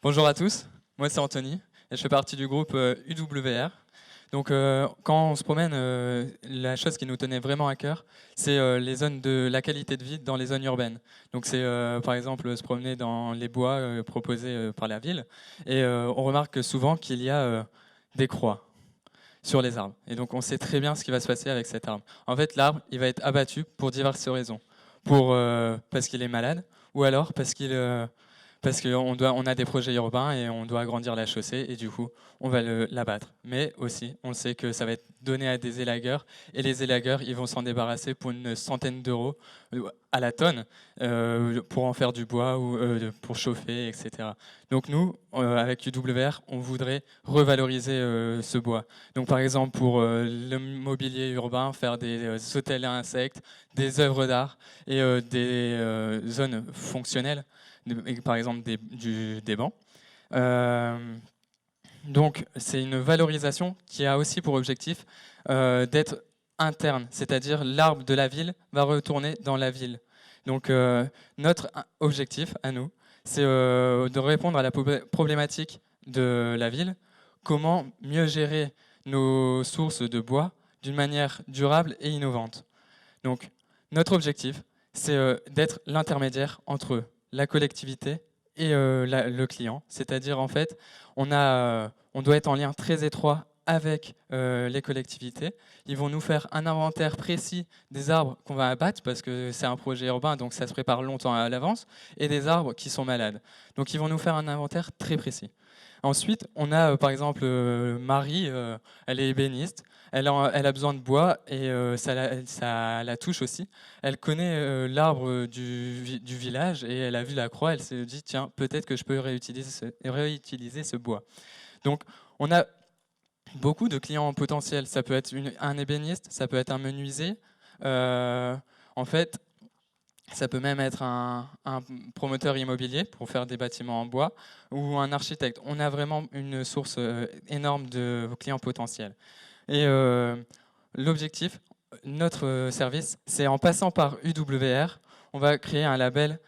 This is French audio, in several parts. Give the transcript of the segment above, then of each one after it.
Bonjour à tous, moi c'est Anthony et je fais partie du groupe UWR. Donc quand on se promène, la chose qui nous tenait vraiment à cœur, c'est les zones de la qualité de vie dans les zones urbaines. Donc c'est par exemple se promener dans les bois proposés par la ville et on remarque souvent qu'il y a des croix sur les arbres. Et donc on sait très bien ce qui va se passer avec cet arbre. En fait l'arbre il va être abattu pour diverses raisons. Parce qu'il est malade ou alors parce qu'on a des projets urbains et on doit agrandir la chaussée et du coup, on va l'abattre. Mais aussi, on sait que ça va être donné à des élagueurs et les élagueurs, ils vont s'en débarrasser pour une centaine d'euros à la tonne pour en faire du bois ou pour chauffer, etc. Donc nous, avec UWR, on voudrait revaloriser ce bois. Donc par exemple, pour le mobilier urbain, faire des hôtels à insectes, des œuvres d'art et des zones fonctionnelles par exemple des bancs. Euh, donc c'est une valorisation qui a aussi pour objectif d'être interne, c'est-à-dire l'arbre de la ville va retourner dans la ville. Donc notre objectif à nous, c'est de répondre à la problématique de la ville, comment mieux gérer nos sources de bois d'une manière durable et innovante. Donc notre objectif, c'est d'être l'intermédiaire entre la collectivité et le client. C'est-à-dire, en fait, on doit être en lien très étroit avec les collectivités. Ils vont nous faire un inventaire précis des arbres qu'on va abattre, parce que c'est un projet urbain, donc ça se prépare longtemps à l'avance, et des arbres qui sont malades. Donc ils vont nous faire un inventaire très précis. Ensuite, on a par exemple Marie, elle est ébéniste, elle a besoin de bois et ça la touche aussi. Elle connaît l'arbre du village et elle a vu la croix, elle s'est dit tiens, peut-être que je peux réutiliser ce bois. Donc on a beaucoup de clients potentiels, ça peut être un ébéniste, ça peut être un menuisier. En fait, ça peut même être un promoteur immobilier pour faire des bâtiments en bois ou un architecte. On a vraiment une source énorme de clients potentiels. Et l'objectif, notre service, c'est en passant par UWR, on va créer un label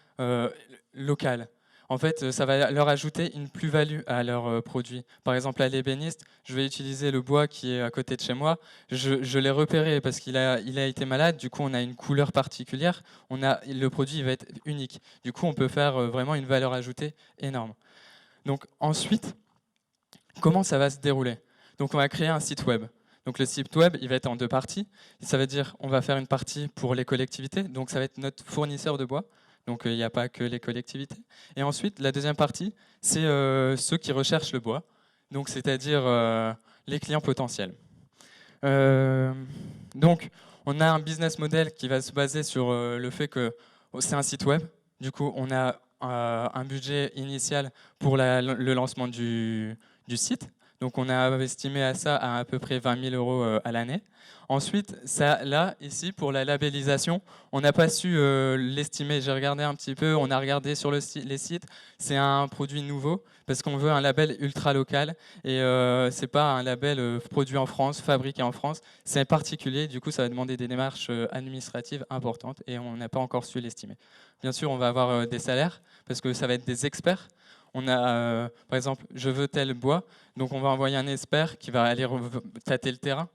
local. En fait, ça va leur ajouter une plus-value à leurs produits. Par exemple, à l'ébéniste, je vais utiliser le bois qui est à côté de chez moi. Je l'ai repéré parce il a été malade. Du coup, on a une couleur particulière. Le produit va être unique. Du coup, on peut faire vraiment une valeur ajoutée énorme. Donc ensuite, comment ça va se dérouler? Donc on va créer un site web. Donc le site web, il va être en deux parties. Ça veut dire on va faire une partie pour les collectivités. Donc ça va être notre fournisseur de bois. Donc il n'y a pas que les collectivités. Et ensuite, la deuxième partie, c'est ceux qui recherchent le bois. Donc c'est-à-dire les clients potentiels. Euh, donc on a un business model qui va se baser sur le fait que c'est un site web. Du coup, on a un budget initial pour le lancement du site. Donc on a estimé à ça à peu près 20 000 euros à l'année. Ensuite, ça, là, ici, pour la labellisation, on n'a pas su l'estimer. J'ai regardé un petit peu, on a regardé sur les sites. C'est un produit nouveau parce qu'on veut un label ultra local et c'est pas un label produit en France, fabriqué en France. C'est particulier, du coup, ça va demander des démarches administratives importantes et on n'a pas encore su l'estimer. Bien sûr, on va avoir des salaires parce que ça va être des experts. On a, par exemple, je veux tel bois, donc on va envoyer un expert qui va aller tâter le terrain.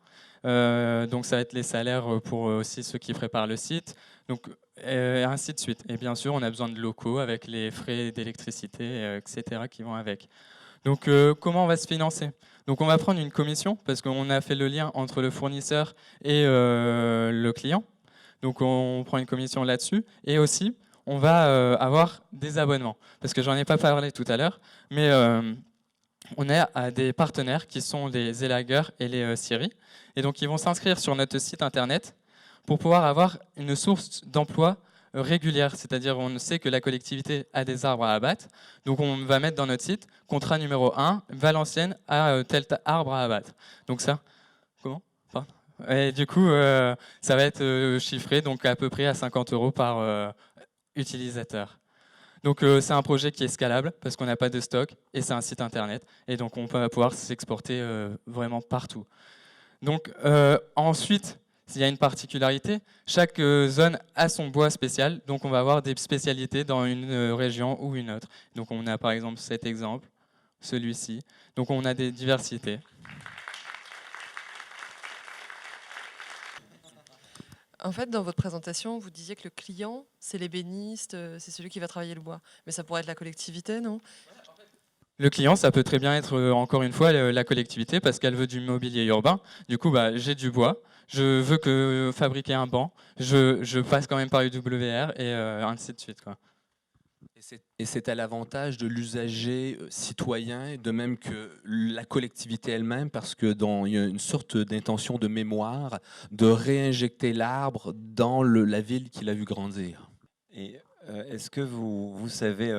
Donc ça va être les salaires pour aussi ceux qui préparent le site, donc ainsi de suite. Et bien sûr, on a besoin de locaux avec les frais d'électricité, etc. qui vont avec. Donc comment on va se financer? Donc on va prendre une commission parce qu'on a fait le lien entre le fournisseur et le client. Donc on prend une commission là-dessus et aussi on va avoir des abonnements parce que j'en ai pas parlé tout à l'heure, mais on a des partenaires qui sont les élagueurs et les scieries. Et donc, ils vont s'inscrire sur notre site internet pour pouvoir avoir une source d'emploi régulière. C'est-à-dire, on sait que la collectivité a des arbres à abattre. Donc, on va mettre dans notre site contrat numéro 1, Valenciennes a tel arbre à abattre. Donc, ça, comment? Pardon. Et du coup, ça va être chiffré donc à peu près à 50 euros par utilisateur. Donc c'est un projet qui est scalable parce qu'on n'a pas de stock et c'est un site internet et donc on va pouvoir s'exporter vraiment partout. Donc ensuite, s'il y a une particularité, chaque zone a son bois spécial, donc on va avoir des spécialités dans une région ou une autre. Donc on a par exemple cet exemple, celui-ci, donc on a des diversités. En fait, dans votre présentation, vous disiez que le client, c'est l'ébéniste, c'est celui qui va travailler le bois. Mais ça pourrait être la collectivité, non? Le client, ça peut très bien être, encore une fois, la collectivité, parce qu'elle veut du mobilier urbain. Du coup, bah, j'ai du bois, je veux fabriquer un banc, je passe quand même par UWR, et ainsi de suite, quoi. Et c'est à l'avantage de l'usager citoyen, de même que la collectivité elle-même, parce que il y a une sorte d'intention de mémoire, de réinjecter l'arbre dans la ville qu'il a vu grandir. Et est-ce que vous savez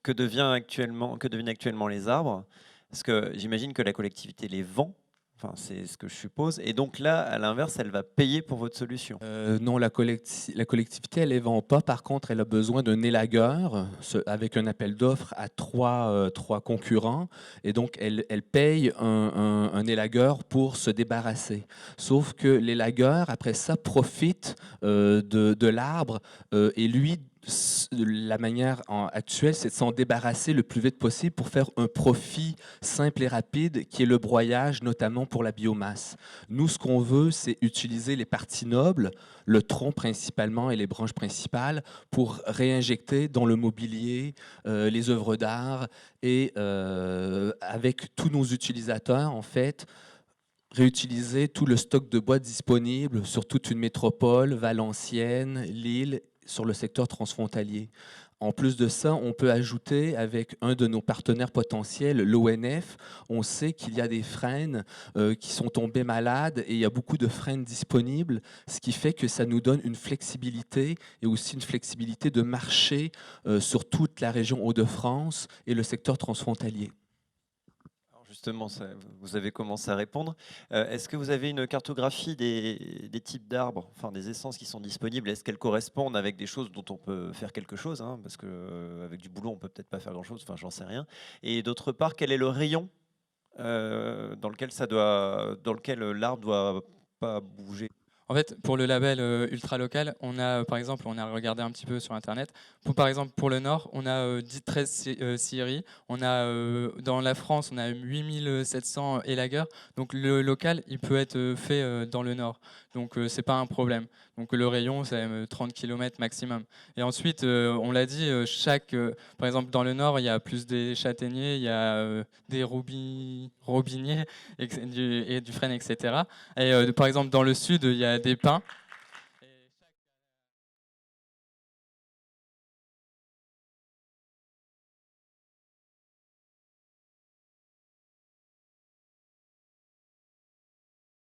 que deviennent actuellement les arbres? Parce que j'imagine que la collectivité les vend, enfin, c'est ce que je suppose, et donc là, à l'inverse, elle va payer pour votre solution. Non, la collectivité, elle ne les vend pas. Par contre, elle a besoin d'un élagueur avec un appel d'offres à trois concurrents. Et donc, elle paye un élagueur pour se débarrasser. Sauf que l'élagueur, après ça, profite de l'arbre et lui, la manière actuelle, c'est de s'en débarrasser le plus vite possible pour faire un profit simple et rapide qui est le broyage, notamment pour la biomasse. Nous, ce qu'on veut, c'est utiliser les parties nobles, le tronc principalement et les branches principales, pour réinjecter dans le mobilier, les œuvres d'art et avec tous nos utilisateurs, en fait, réutiliser tout le stock de bois disponible sur toute une métropole, Valenciennes, Lille, sur le secteur transfrontalier. En plus de ça, on peut ajouter avec un de nos partenaires potentiels, l'ONF, on sait qu'il y a des frênes qui sont tombés malades et il y a beaucoup de frênes disponibles, ce qui fait que ça nous donne une flexibilité et aussi une flexibilité de marché sur toute la région Hauts-de-France et le secteur transfrontalier. Justement, vous avez commencé à répondre. Est-ce que vous avez une cartographie des types d'arbres, enfin des essences qui sont disponibles? Est-ce qu'elles correspondent avec des choses dont on peut faire quelque chose, hein, parce qu'avec du boulot, on peut peut-être pas faire grand-chose, enfin j'en sais rien. Et d'autre part, quel est le rayon dans lequel l'arbre doit pas bouger? En fait, pour le label ultra local, on a, par exemple, on a regardé un petit peu sur Internet. Par exemple, pour le Nord, on a 13 scieries. On a, dans la France, on a 8700 élagueurs. Donc le local, il peut être fait dans le Nord. Donc c'est pas un problème. Donc le rayon, c'est 30 km maximum. Et ensuite, on l'a dit, par exemple, dans le Nord, il y a plus des châtaigniers, il y a des robiniers et du frêne, etc. Et par exemple, dans le Sud, il y a des pins.